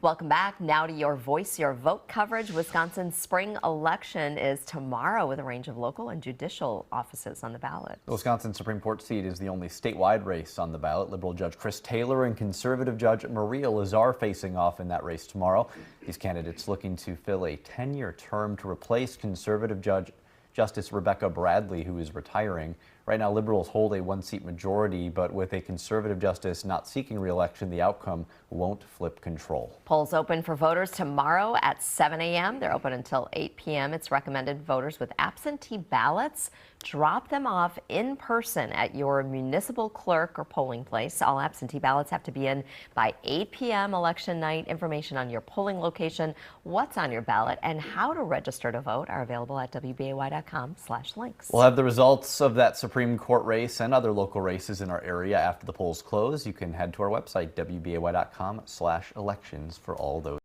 Welcome back. Now to your Voice Your Vote coverage. Wisconsin's spring election is tomorrow with a range of local and judicial offices on the ballot. The Wisconsin Supreme Court seat is the only statewide race on the ballot. Liberal Judge Chris Taylor and conservative Judge Maria Lazar facing off in that race tomorrow. These candidates looking to fill a 10-year term to replace conservative Justice Rebecca Bradley, who is retiring. Right now, Liberals hold a one-seat majority, but with a conservative justice not seeking re-election, the outcome won't flip control. Polls open for voters tomorrow at 7 a.m. They're open until 8 p.m. It's recommended voters with absentee ballots drop them off in person at your municipal clerk or polling place. All absentee ballots have to be in by 8 p.m. election night. Information on your polling location, what's on your ballot, and how to register to vote are available at wbay.com/links. We'll have the results of that Supreme Court race and other local races in our area after the polls close. You can head to our website, wbay.com/elections, for all those.